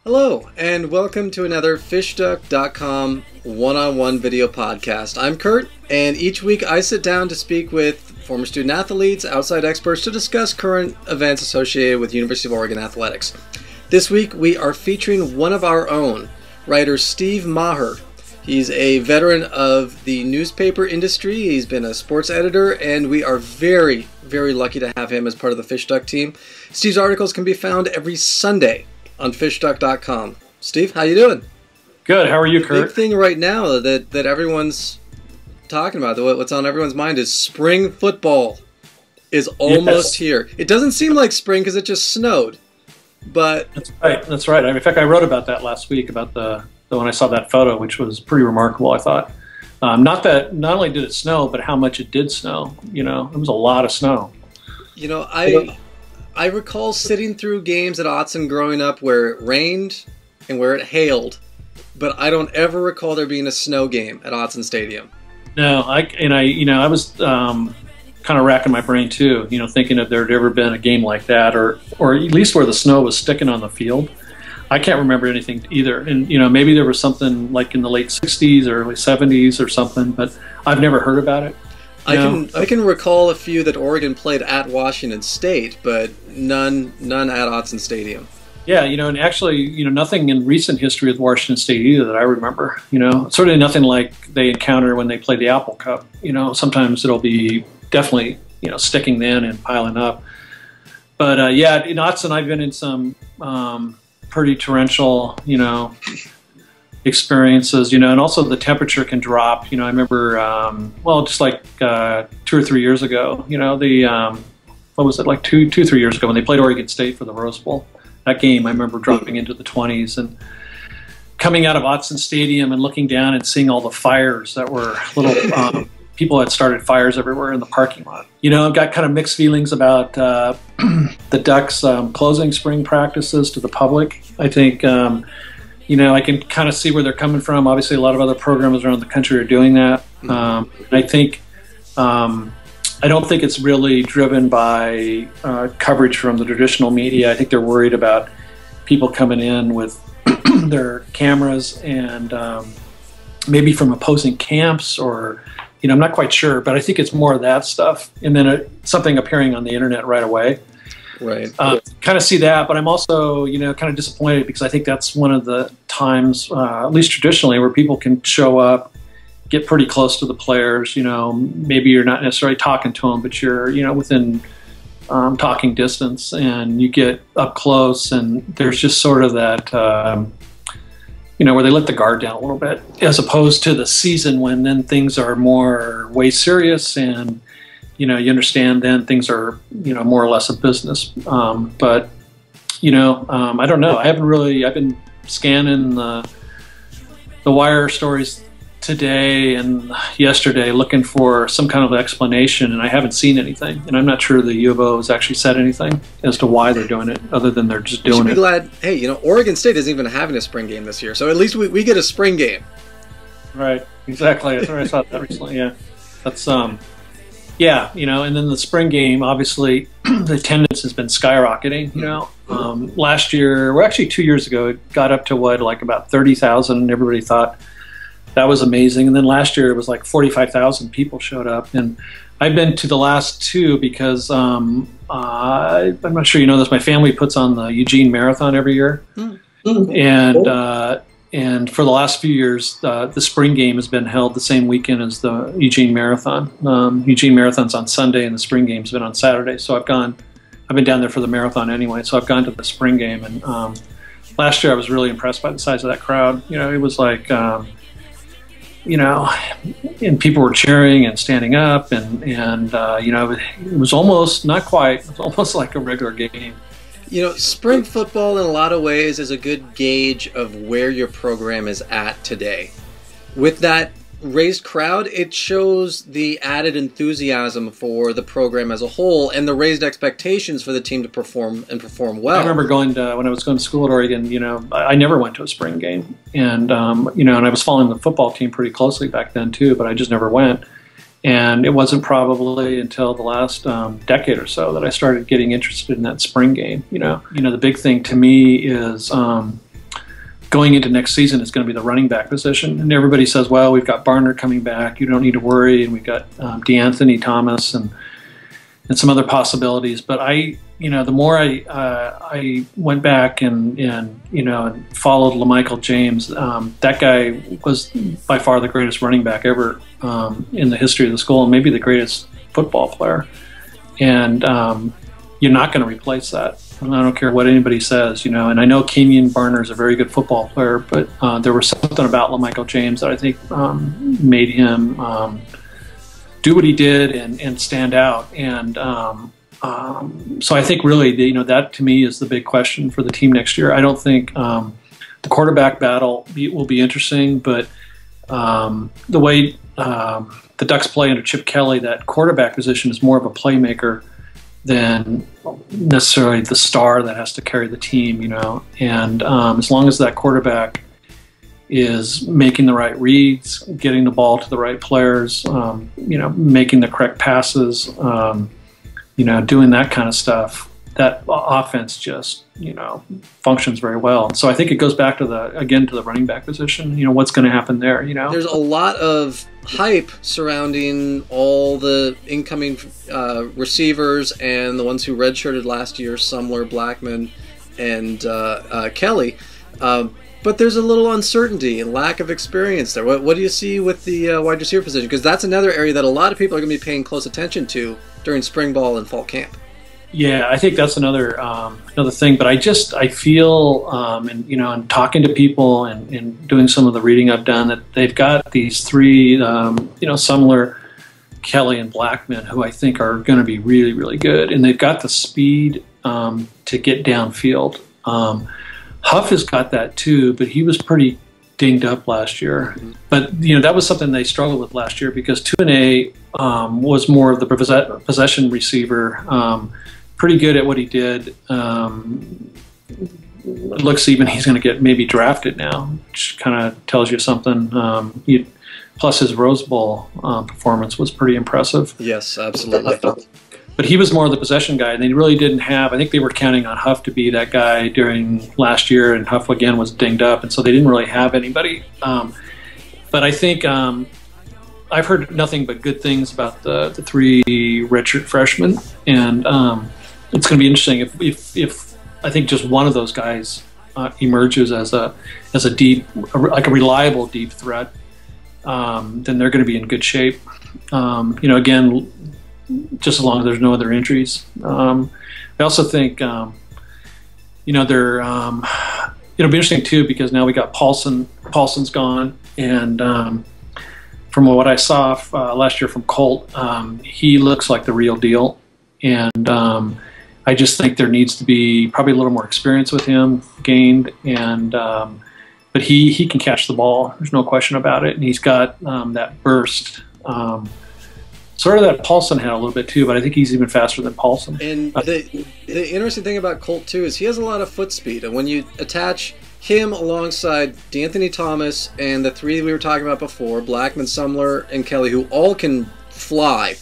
Hello, and welcome to another FishDuck.com one-on-one video podcast. I'm Kurt, and each week I sit down to speak with former student athletes, outside experts to discuss current events associated with University of Oregon athletics. This week we are featuring one of our own, writer Steve Maher. He's a veteran of the newspaper industry. He's been a sports editor, and we are very, very lucky to have him as part of the FishDuck team. Steve's articles can be found every Sunday on FishDuck.com. Steve, how you doing? Good. How are you, Kurt? Big thing right now that everyone's talking about, what's on everyone's mind, is spring football is almost here. It doesn't seem like spring because it just snowed, but that's right. That's right. In fact, I wrote about that last week about the when I saw that photo, which was pretty remarkable. I thought not only did it snow, but how much it did snow. You know, it was a lot of snow. You know, I recall sitting through games at Autzen growing up where it rained and where it hailed, but I don't ever recall there being a snow game at Autzen Stadium. No, I was kind of racking my brain too, thinking if there had ever been a game like that, or at least where the snow was sticking on the field. I can't remember anything either, and maybe there was something like in the late '60s or early '70s or something, but I've never heard about it. I can recall a few that Oregon played at Washington State, but none at Autzen Stadium. Yeah, and actually, nothing in recent history with Washington State either that I remember. Certainly nothing like they encounter when they play the Apple Cup. Sometimes it'll be definitely sticking then and piling up. But yeah, in Autzen, I've been in some pretty torrential, experiences, and also the temperature can drop. I remember, just like 2 or 3 years ago, what was it, like two, 3 years ago when they played Oregon State for the Rose Bowl. That game, I remember dropping into the 20s and coming out of Autzen Stadium and looking down and seeing all the fires that were little, people had started fires everywhere in the parking lot. I've got kind of mixed feelings about the Ducks closing spring practices to the public. I think, I can kind of see where they're coming from. Obviously, a lot of other programs around the country are doing that. I think, I don't think it's really driven by coverage from the traditional media. I think they're worried about people coming in with their cameras and maybe from opposing camps, or I'm not quite sure, but I think it's more of that stuff, and then something appearing on the internet right away. Right. Kind of see that, but I'm also, kind of disappointed because I think that's one of the times, at least traditionally, where people can show up, get pretty close to the players. Maybe you're not necessarily talking to them, but you're, within talking distance, and you get up close, and there's just sort of that, where they let the guard down a little bit, as opposed to the season when then things are more way serious, and you understand then things are more or less a business. But I don't know. I've been scanning the wire stories today and yesterday looking for some kind of explanation, and I haven't seen anything, and I'm not sure the U of O has actually said anything as to why they're doing it, other than they're just doing it. You should be glad. Hey, Oregon State isn't even having a spring game this year, so at least we get a spring game. Right, exactly. I saw that recently. Yeah, that's yeah, and then the spring game, obviously the attendance has been skyrocketing. Last year, well, actually 2 years ago, it got up to like about 30,000. Everybody thought that was amazing. And then last year it was like 45,000 people showed up. And I've been to the last two because I'm not sure you know this, my family puts on the Eugene Marathon every year. And for the last few years, the spring game has been held the same weekend as the Eugene Marathon. Eugene Marathon's on Sunday and the spring game's been on Saturday. So I've been down there for the marathon anyway. So I've gone to the spring game. And last year I was really impressed by the size of that crowd. It was like, and people were cheering and standing up, and it was almost, not quite, it was almost like a regular game. Spring football in a lot of ways is a good gauge of where your program is at today. With that raised crowd, it shows the added enthusiasm for the program as a whole and the raised expectations for the team to perform well. I remember when I was going to school at Oregon, I never went to a spring game, and and I was following the football team pretty closely back then too, but I just never went. And it wasn't probably until the last decade or so that I started getting interested in that spring game. The big thing to me is going into next season is going to be the running back position. And everybody says, well, we've got Barner coming back. You don't need to worry. And we've got DeAnthony Thomas and some other possibilities. But the more I went back and followed LaMichael James, that guy was by far the greatest running back ever in the history of the school, and maybe the greatest football player. And you're not going to replace that. I don't care what anybody says, And I know Kenyon Barner is a very good football player, but there was something about LaMichael James that I think made him do what he did and stand out. And so I think really, that to me is the big question for the team next year. I don't think the quarterback battle will be interesting, but the way the Ducks play under Chip Kelly, that quarterback position is more of a playmaker than necessarily the star that has to carry the team, And as long as that quarterback is making the right reads, getting the ball to the right players, making the correct passes, doing that kind of stuff, that offense just, functions very well. So I think it goes back to the running back position. What's going to happen there? There's a lot of hype surrounding all the incoming receivers and the ones who redshirted last year, Sumler, Blackman, and Kelly. But there's a little uncertainty and lack of experience there. What do you see with the wide receiver position? Because that's another area that a lot of people are going to be paying close attention to during spring ball and fall camp. Yeah, I think that's another thing. But I feel, and talking to people and doing some of the reading I've done, that they've got these three, Sumler, Kelly, and Blackman, who I think are going to be really, really good, and they've got the speed to get downfield. Huff has got that too, but he was pretty dinged up last year. Mm-hmm. But that was something they struggled with last year because Tuanay was more of the possession receiver. Pretty good at what he did. It looks even he's going to get maybe drafted now, which kind of tells you something. Plus his Rose Bowl performance was pretty impressive. Yes, absolutely. But he was more of the possession guy, and they really didn't have. I think they were counting on Huff to be that guy during last year, and Huff again was dinged up, and so they didn't really have anybody. But I think I've heard nothing but good things about the three redshirt freshmen, and it's going to be interesting if I think just one of those guys emerges as a deep, like a reliable deep threat. Then they're going to be in good shape. Again, just as long as there's no other injuries. I also think, they're, it'll be interesting too, because now we got Paulson. Paulson's gone. And from what I saw last year from Colt, he looks like the real deal. And I just think there needs to be probably a little more experience with him gained. And but he can catch the ball. There's no question about it. And he's got that burst. Sort of that Paulson had a little bit too, but I think he's even faster than Paulson. And the interesting thing about Colt too is he has a lot of foot speed, and when you attach him alongside DeAnthony Thomas and the three we were talking about before, Blackman, Sumler, and Kelly, who all can fly,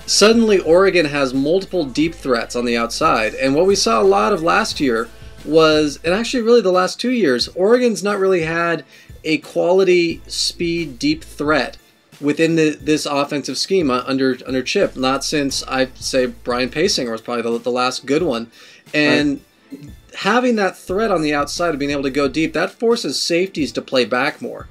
suddenly Oregon has multiple deep threats on the outside. And what we saw a lot of last year was, and actually really the last 2 years, Oregon's not really had a quality speed deep threat within this offensive scheme under Chip, not since I'd say Brian Pasinger was probably the last good one. And having that threat on the outside of being able to go deep, that forces safeties to play back more.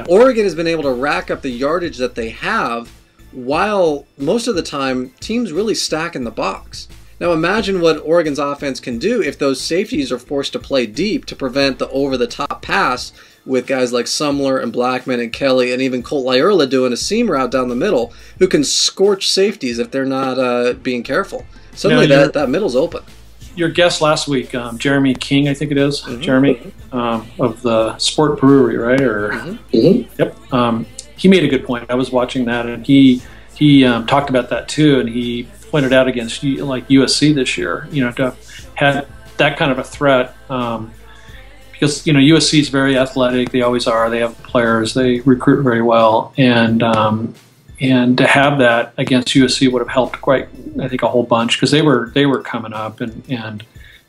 Oregon has been able to rack up the yardage that they have, while most of the time teams really stack in the box. Now imagine what Oregon's offense can do if those safeties are forced to play deep to prevent the over-the-top pass with guys like Sumler and Blackman and Kelly and even Colt Lyerla doing a seam route down the middle, who can scorch safeties if they're not being careful. Suddenly that middle's open. Your guest last week, Jeremy King, I think it is, Jeremy, of the Sport Brewery, right? Yep. He made a good point. I was watching that, and he talked about that too, and he pointed out against like USC this year, to have that kind of a threat. Because USC is very athletic. They always are. They have players. They recruit very well, and to have that against USC would have helped quite, I think, a whole bunch, because they were coming up, and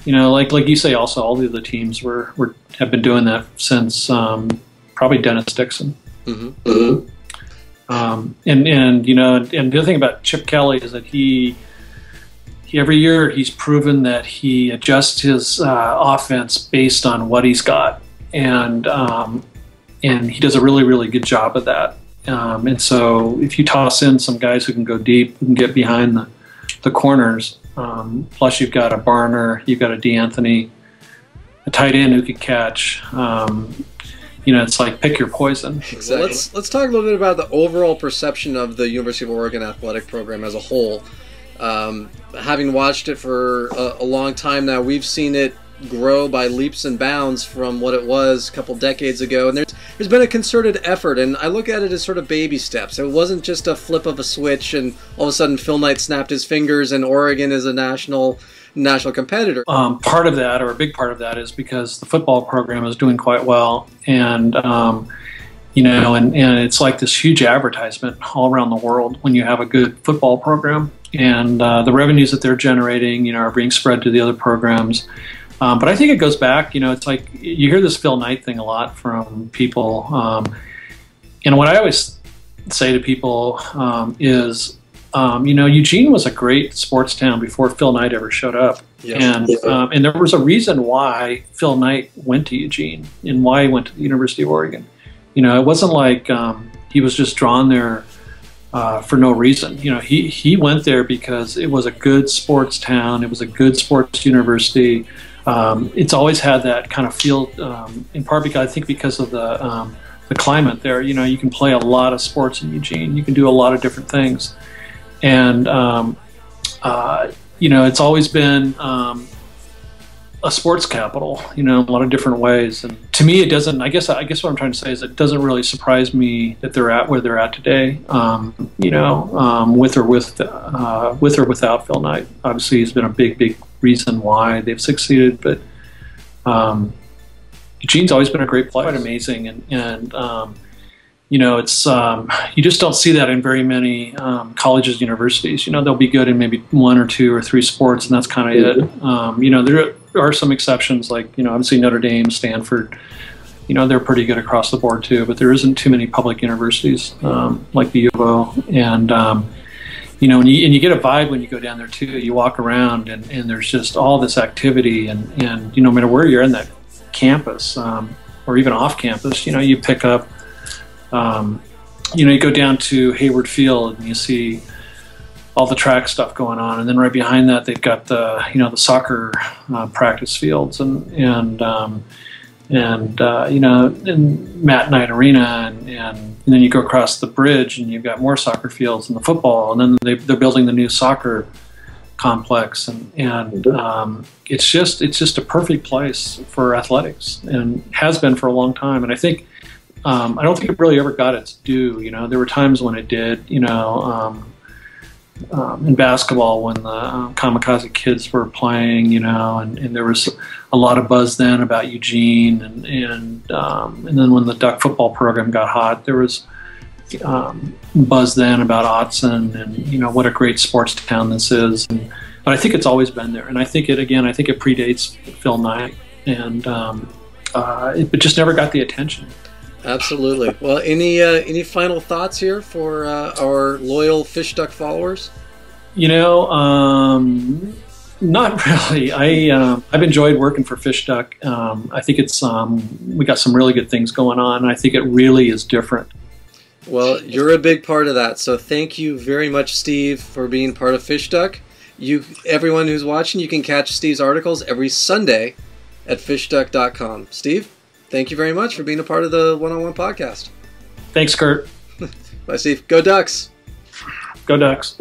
like you say, also all the other teams have been doing that since probably Dennis Dixon. Mm-hmm. And the other thing about Chip Kelly is that he every year he's proven that he adjusts his offense based on what he's got, and he does a really, really good job of that. And so if you toss in some guys who can go deep, who can get behind the corners, plus you've got a Barner, you've got a DeAnthony, a tight end who could catch. It's like pick your poison. Exactly. Let's talk a little bit about the overall perception of the University of Oregon athletic program as a whole. Having watched it for a long time now, we've seen it grow by leaps and bounds from what it was a couple decades ago, and there's been a concerted effort, and I look at it as sort of baby steps. It wasn't just a flip of a switch and all of a sudden Phil Knight snapped his fingers and Oregon is a national competitor. Part of that, or a big part of that, is because the football program is doing quite well, and and it's like this huge advertisement all around the world when you have a good football program, and the revenues that they're generating, are being spread to the other programs. But I think it goes back, it's like you hear this Phil Knight thing a lot from people. And what I always say to people is, Eugene was a great sports town before Phil Knight ever showed up. Yes. And there was a reason why Phil Knight went to Eugene and why he went to the University of Oregon. It wasn't like he was just drawn there for no reason. He went there because it was a good sports town. It was a good sports university. It's always had that kind of feel, in part because of the climate there. You can play a lot of sports in Eugene. You can do a lot of different things, and it's always been a sports capital. A lot of different ways. And to me, it doesn't. I guess what I'm trying to say is it doesn't really surprise me that they're at where they're at today. With or without Phil Knight. Obviously, he's been a big reason why they've succeeded, but Eugene's always been a great place. Quite amazing, and it's you just don't see that in very many colleges, universities. They'll be good in maybe 1 or 2 or 3 sports, and that's kind of it. There are some exceptions, like obviously Notre Dame, Stanford. They're pretty good across the board too, but there isn't too many public universities like the U of O, and and you get a vibe when you go down there too. You walk around and there's just all this activity, and no matter where you're in that campus or even off campus, you pick up, you go down to Hayward Field and you see all the track stuff going on, and then right behind that they've got the the soccer practice fields and Matt Knight Arena, and then you go across the bridge and you've got more soccer fields and the football, and then they're building the new soccer complex, and it's just a perfect place for athletics, and has been for a long time. And I think I don't think it really ever got its due. There were times when it did. In basketball, when the Kamikaze Kids were playing, and there was a lot of buzz then about Eugene, and then when the Duck football program got hot, there was buzz then about Autzen, and what a great sports town this is. But I think it's always been there, and I think it predates Phil Knight, and it just never got the attention. Absolutely. Well, any final thoughts here for our loyal FishDuck followers? Not really. I've enjoyed working for FishDuck. I think it's we got some really good things going on, and I think it really is different. Well, you're a big part of that, so thank you very much, Steve, for being part of FishDuck. Everyone who's watching, you can catch Steve's articles every Sunday at FishDuck.com. Steve, thank you very much for being a part of the One-on-One podcast. Thanks, Kurt. Bye, Steve. Go Ducks. Go Ducks.